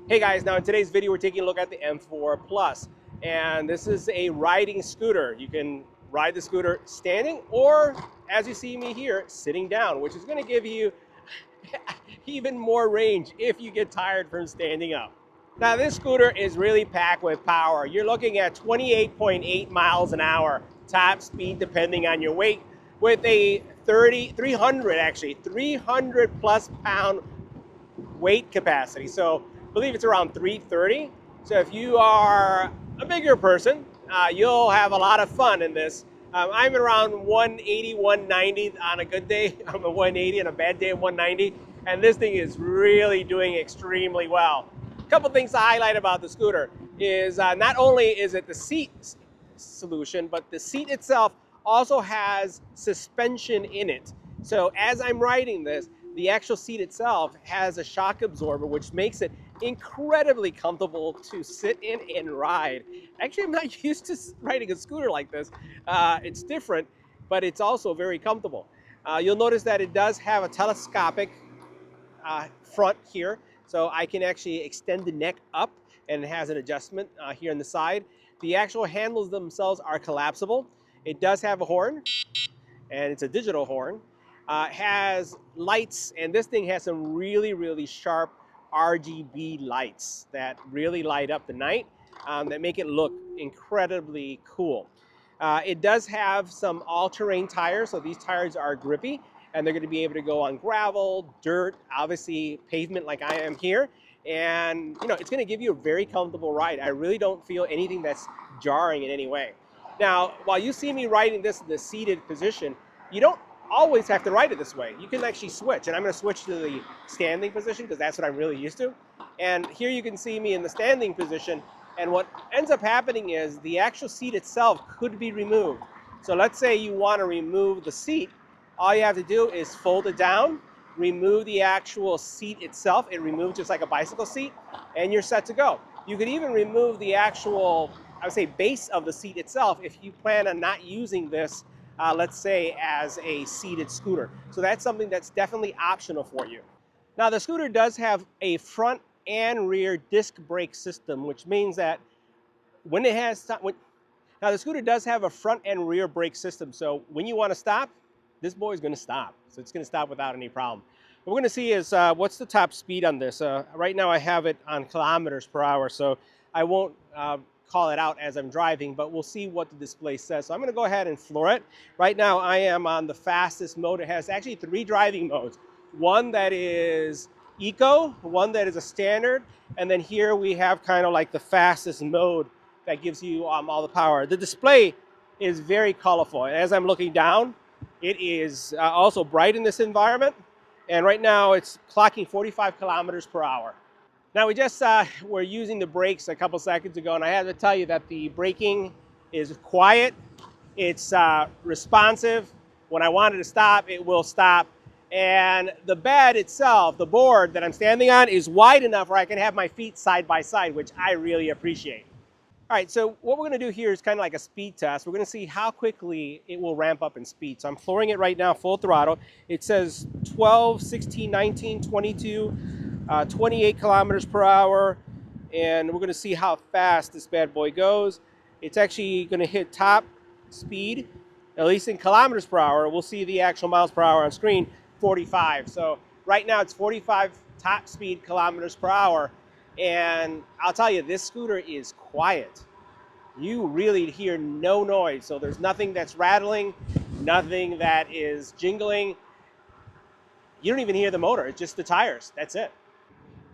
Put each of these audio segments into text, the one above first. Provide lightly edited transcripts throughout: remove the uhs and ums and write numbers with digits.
Hey guys, now in today's video we're taking a look at the M4 Plus, and this is a riding scooter. You can ride the scooter standing or, as you see me here, sitting down, which is going to give you even more range if you get tired from standing up. Now this scooter is really packed with power. You're looking at 28.8 miles an hour top speed depending on your weight, with a 300 plus pound weight capacity. So I believe it's around 330. So if you are a bigger person, you'll have a lot of fun in this. I'm around 180, 190 on a good day. I'm a 180 on a bad day, 190. And this thing is really doing extremely well. A couple things to highlight about the scooter is not only is it the seat solution, but the seat itself also has suspension in it. So as I'm riding this, the actual seat itself has a shock absorber, which makes it incredibly comfortable to sit in and ride. Actually, I'm not used to riding a scooter like this. It's different, but it's also very comfortable. You'll notice that it does have a telescopic front here, so I can actually extend the neck up, and it has an adjustment here on the side. The actual handles themselves are collapsible. It does have a horn, and it's a digital horn. Has lights, and this thing has some really sharp RGB lights that really light up the night, that make it look incredibly cool. It does have some all-terrain tires, so these tires are grippy, and they're going to be able to go on gravel, dirt, obviously pavement like I am here, and it's going to give you a very comfortable ride. I really don't feel anything that's jarring in any way. Now, while you see me riding this in the seated position, you don't always have to ride it this way. You can actually switch, and I'm going to switch to the standing position because that's what I'm really used to. And here you can see me in the standing position, and what ends up happening is the actual seat itself could be removed. So let's say you want to remove the seat. All you have to do is fold it down, remove the actual seat itself. It removes just like a bicycle seat, and you're set to go. You could even remove the actual, I would say, base of the seat itself if you plan on not using this, let's say, as a seated scooter. So that's something that's definitely optional for you. Now the scooter does have a front and rear disc brake system, which means that when it has, now the scooter does have a front and rear brake system. So when you want to stop, this boy is going to stop. So it's going to stop without any problem. What we're going to see is what's the top speed on this. Right now I have it on kilometers per hour, so I won't call it out as I'm driving, but we'll see what the display says. So I'm going to go ahead and floor it. Right now I am on the fastest mode. It has actually 3 driving modes. One that is eco, one that is a standard, and then here we have kind of like the fastest mode that gives you all the power. The display is very colorful. As I'm looking down, it is also bright in this environment, and right now it's clocking 45 kilometers per hour. Now we just were using the brakes a couple seconds ago, and I had to tell you that the braking is quiet, it's responsive. When I wanted to stop, it will stop. And the bed itself, the board that I'm standing on, is wide enough where I can have my feet side by side, which I really appreciate. All right, so what we're going to do here is kind of like a speed test. We're going to see how quickly it will ramp up in speed. So I'm flooring it right now, full throttle. It says 12, 16, 19, 22, 28 kilometers per hour. And we're going to see how fast this bad boy goes. It's actually going to hit top speed, at least in kilometers per hour. We'll see the actual miles per hour on screen, 45. So right now it's 45 top speed kilometers per hour. And I'll tell you, this scooter is quiet. You really hear no noise. So there's nothing that's rattling, nothing that is jingling. You don't even hear the motor. It's just the tires. That's it.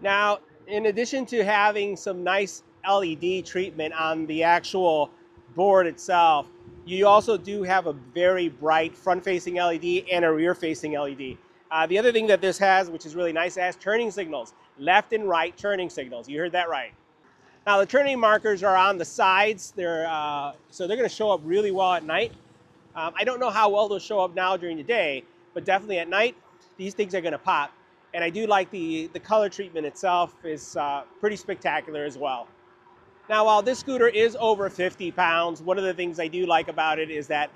Now, in addition to having some nice LED treatment on the actual board itself, you also do have a very bright front-facing LED and a rear-facing LED. The other thing that this has, which is really nice, it has turning signals, left and right turning signals. You heard that right. Now the turning markers are on the sides. So they're going to show up really well at night. I don't know how well they'll show up now during the day, but definitely at night, these things are going to pop. And I do like the color treatment itself is pretty spectacular as well. Now, while this scooter is over 50 pounds, one of the things I do like about it is that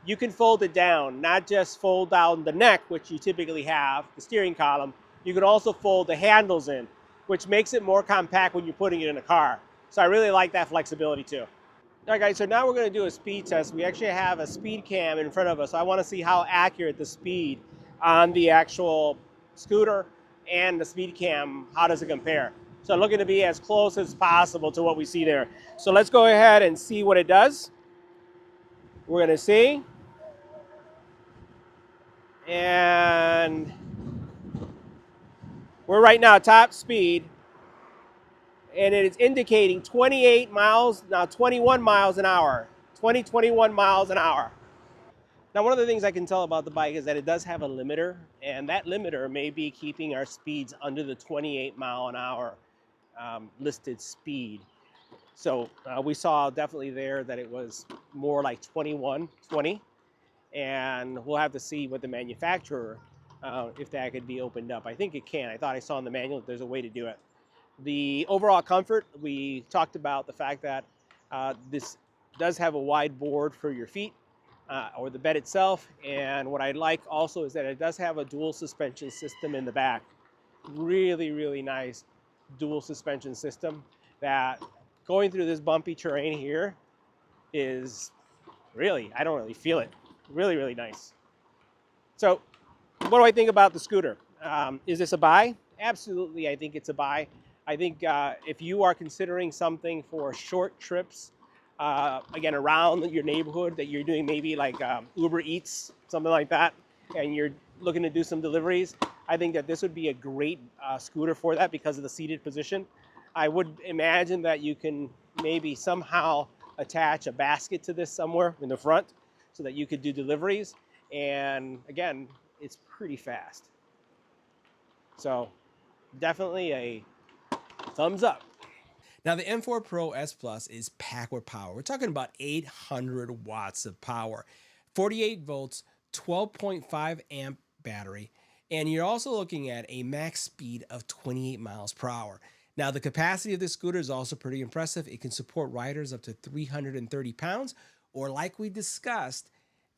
you can fold it down, not just fold down the neck, which you typically have, the steering column. You can also fold the handles in. which makes it more compact when you're putting it in a car. So I really like that flexibility too. All right, guys, so now we're going to do a speed test. We actually have a speed cam in front of us. So I want to see how accurate the speed on the actual scooter and the speed cam, how does it compare? So I'm looking to be as close as possible to what we see there. So let's go ahead and see what it does. We're going to see. And we're right now top speed, and it is indicating 28 miles, now 21 miles an hour, 21 miles an hour. Now, one of the things I can tell about the bike is that it does have a limiter, and that limiter may be keeping our speeds under the 28 mile an hour listed speed. So we saw definitely there that it was more like 21, 20, and we'll have to see what the manufacturer, if that could be opened up. I think it can. I thought I saw in the manual that there's a way to do it. The overall comfort, we talked about the fact that this does have a wide board for your feet, or the bed itself. And what I like also is that it does have a dual suspension system in the back. Really, really nice dual suspension system that going through this bumpy terrain here is really, I don't really feel it. Really, really nice. So what do I think about the scooter? Is this a buy? Absolutely, I think it's a buy. I think if you are considering something for short trips, again, around your neighborhood that you're doing maybe like Uber Eats, something like that, and you're looking to do some deliveries, I think that this would be a great scooter for that because of the seated position. I would imagine that you can maybe somehow attach a basket to this somewhere in the front so that you could do deliveries. And again, it's pretty fast. So definitely a thumbs up. Now, the M4 Pro S Plus is packed with power. We're talking about 800 watts of power, 48 volts, 12.5 amp battery, and you're also looking at a max speed of 28 miles per hour. Now, the capacity of this scooter is also pretty impressive. It can support riders up to 330 pounds, or like we discussed,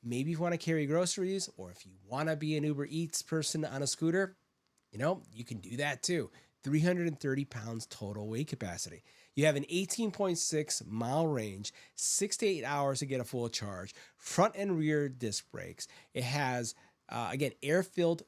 maybe if you want to carry groceries, or if you want to be an Uber Eats person on a scooter, you can do that too. 330 pounds total weight capacity. You have an 18.6 mile range, 6 to 8 hours to get a full charge, front and rear disc brakes. It has, again, air-filled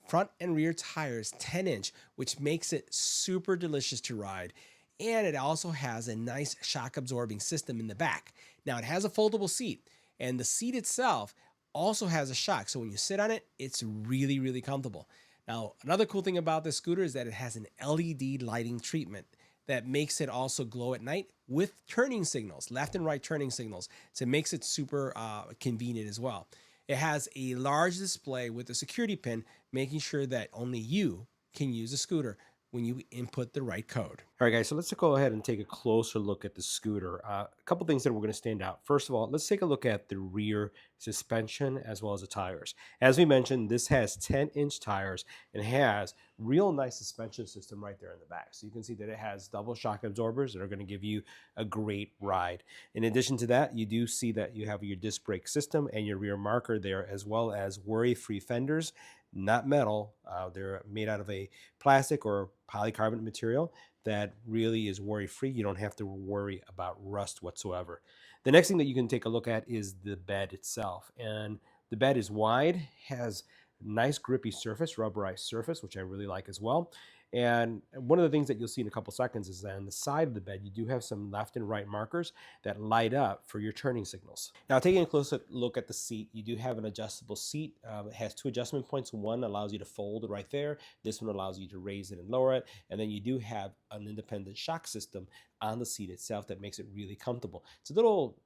front and rear tires, 10-inch, which makes it super delicious to ride. And it also has a nice shock absorbing system in the back. Now, it has a foldable seat, and the seat itself also has a shock. So when you sit on it, it's really, really comfortable. Now, another cool thing about this scooter is that it has an LED lighting treatment that makes it also glow at night with turning signals, left and right turning signals. So it makes it super convenient as well. It has a large display with a security pin, making sure that only you can use the scooter when you input the right code. All right, guys, so let's go ahead and take a closer look at the scooter. A couple things that we're going to stand out. First of all, let's take a look at the rear suspension as well as the tires. As we mentioned, this has 10-inch tires and has real nice suspension system right there in the back. So you can see that it has double shock absorbers that are going to give you a great ride. In addition to that, you do see that you have your disc brake system and your rear marker there, as well as worry-free fenders. Not metal. They're made out of a plastic or polycarbonate material that really is worry-free. You don't have to worry about rust whatsoever. The next thing that you can take a look at is the bed itself. And the bed is wide, has nice grippy surface, rubberized surface, which I really like as well. And one of the things that you'll see in a couple seconds is that on the side of the bed, you do have some left and right markers that light up for your turning signals. Now, taking a closer look at the seat, you do have an adjustable seat. It has two adjustment points. One allows you to fold it right there. This one allows you to raise it and lower it. And then you do have an independent shock system on the seat itself that makes it really comfortable. It's a little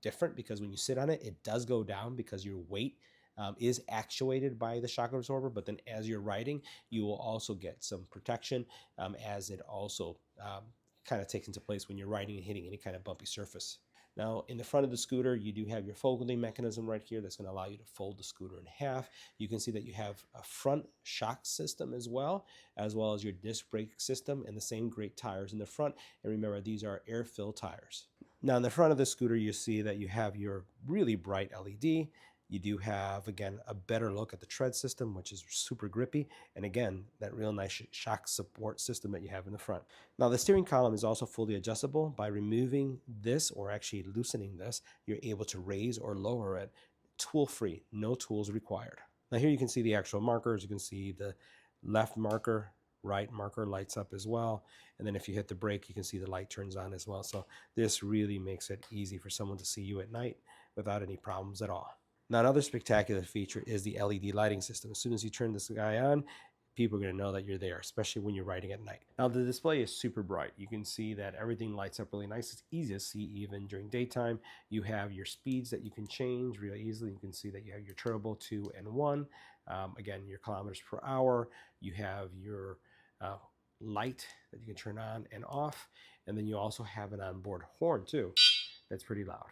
different because when you sit on it, it does go down because your weight is actuated by the shock absorber, but then as you're riding, you will also get some protection as it also kind of takes into place when you're riding and hitting any kind of bumpy surface. Now, in the front of the scooter, you do have your folding mechanism right here that's going to allow you to fold the scooter in half. You can see that you have a front shock system as well as your disc brake system and the same great tires in the front. And remember, these are air-filled tires. Now, in the front of the scooter, you see that you have your really bright LED. You do have, again, a better look at the tread system, which is super grippy. And again, that real nice shock support system that you have in the front. Now, the steering column is also fully adjustable. By removing this, or actually loosening this, you're able to raise or lower it tool-free, no tools required. Now here you can see the actual markers. You can see the left marker, right marker lights up as well. And then if you hit the brake, you can see the light turns on as well. So this really makes it easy for someone to see you at night without any problems at all. Now, another spectacular feature is the LED lighting system. As soon as you turn this guy on, people are going to know that you're there, especially when you're riding at night. Now, the display is super bright. You can see that everything lights up really nice. It's easy to see even during daytime. You have your speeds that you can change real easily. You can see that you have your turbo 2 and 1. Again, your kilometers per hour. You have your light that you can turn on and off. And then you also have an onboard horn too. That's pretty loud.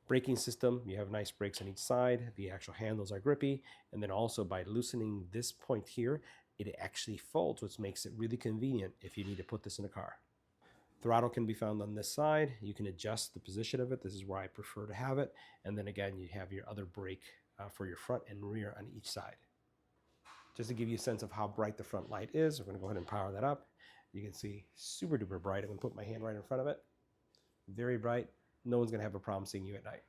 Braking system, you have nice brakes on each side. The actual handles are grippy. And then also by loosening this point here, it actually folds, which makes it really convenient if you need to put this in a car. Throttle can be found on this side. You can adjust the position of it. This is where I prefer to have it. And then again, you have your other brake for your front and rear on each side. Just to give you a sense of how bright the front light is, we're going to go ahead and power that up. You can see super duper bright. I'm going to put my hand right in front of it. Very bright. No one's going to have a problem seeing you at night.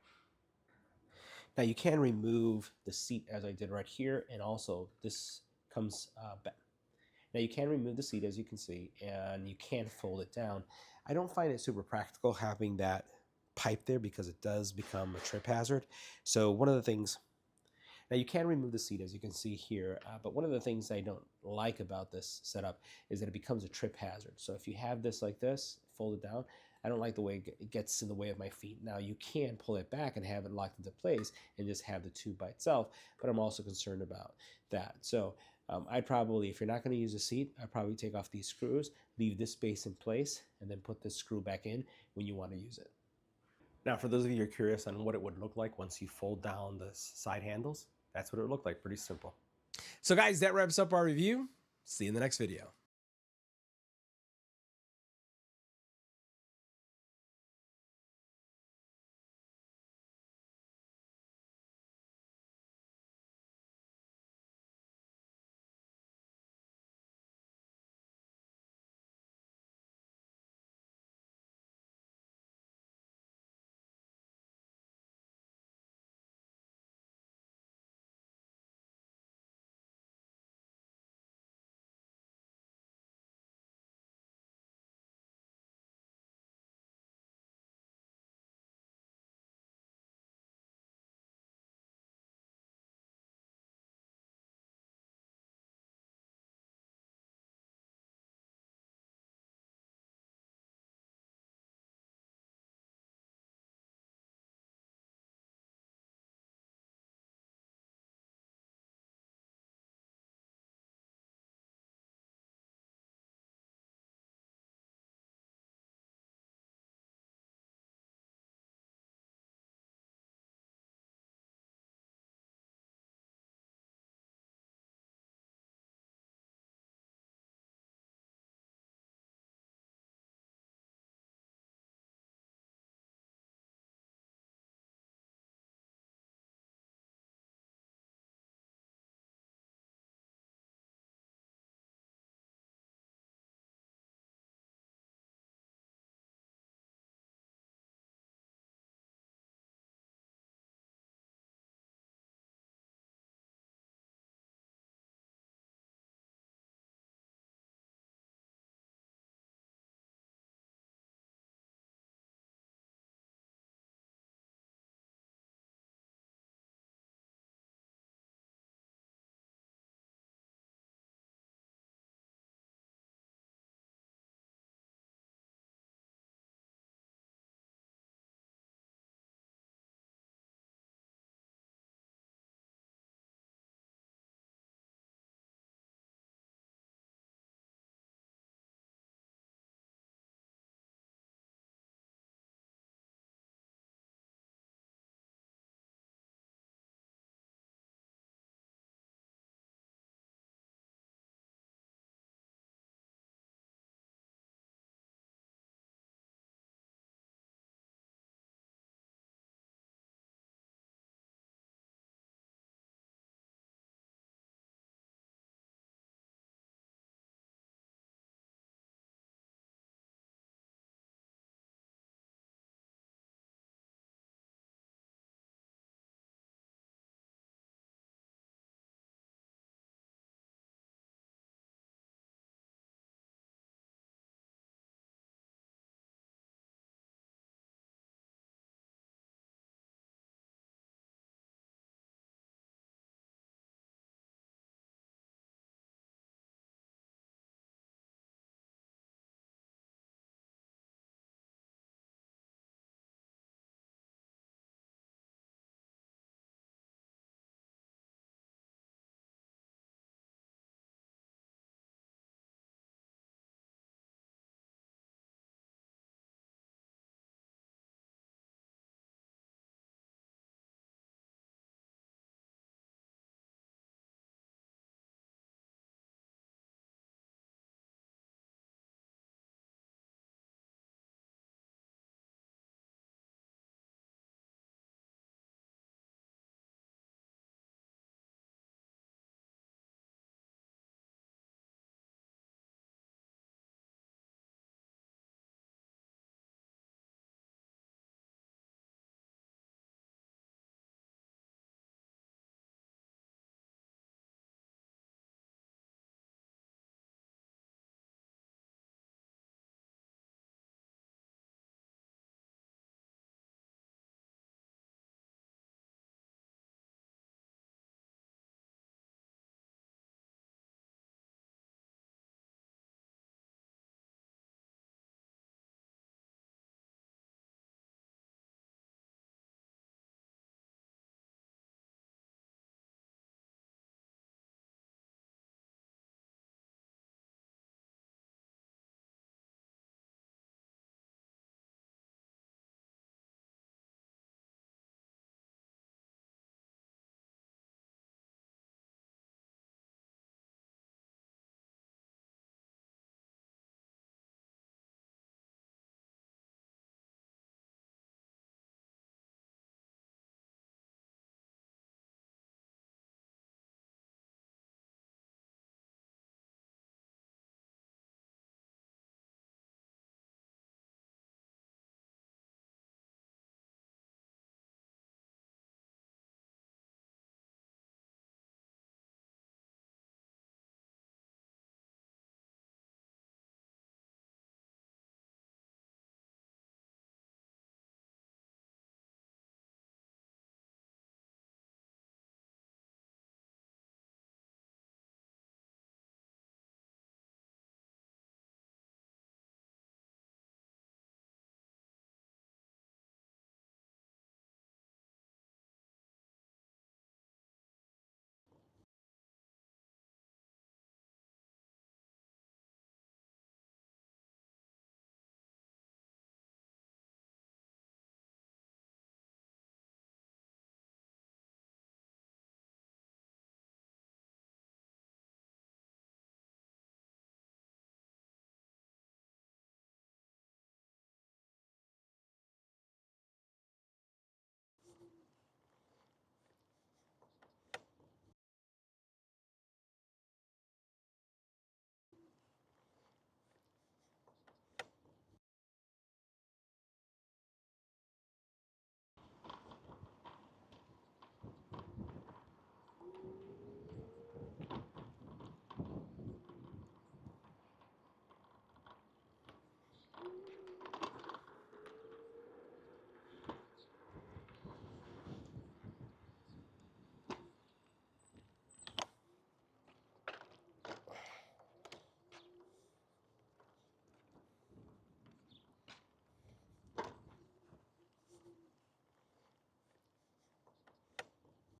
Now you can remove the seat as I did right here, and also this comes back. Now you can remove the seat as you can see, and you can fold it down. I don't find it super practical having that pipe there because it does become a trip hazard. So one of the things, now you can remove the seat as you can see here, but one of the things I don't like about this setup is that it becomes a trip hazard. So if you have this like this, fold it down, I don't like the way it gets in the way of my feet. Now you can pull it back and have it locked into place and just have the tube by itself, but I'm also concerned about that. So I'd probably, if you're not going to use a seat, I'd probably take off these screws, leave this space in place, and then put this screw back in when you want to use it. Now, for those of you who are curious on what it would look like once you fold down the side handles, that's what it would look like. Pretty simple. So guys, that wraps up our review. See you in the next video.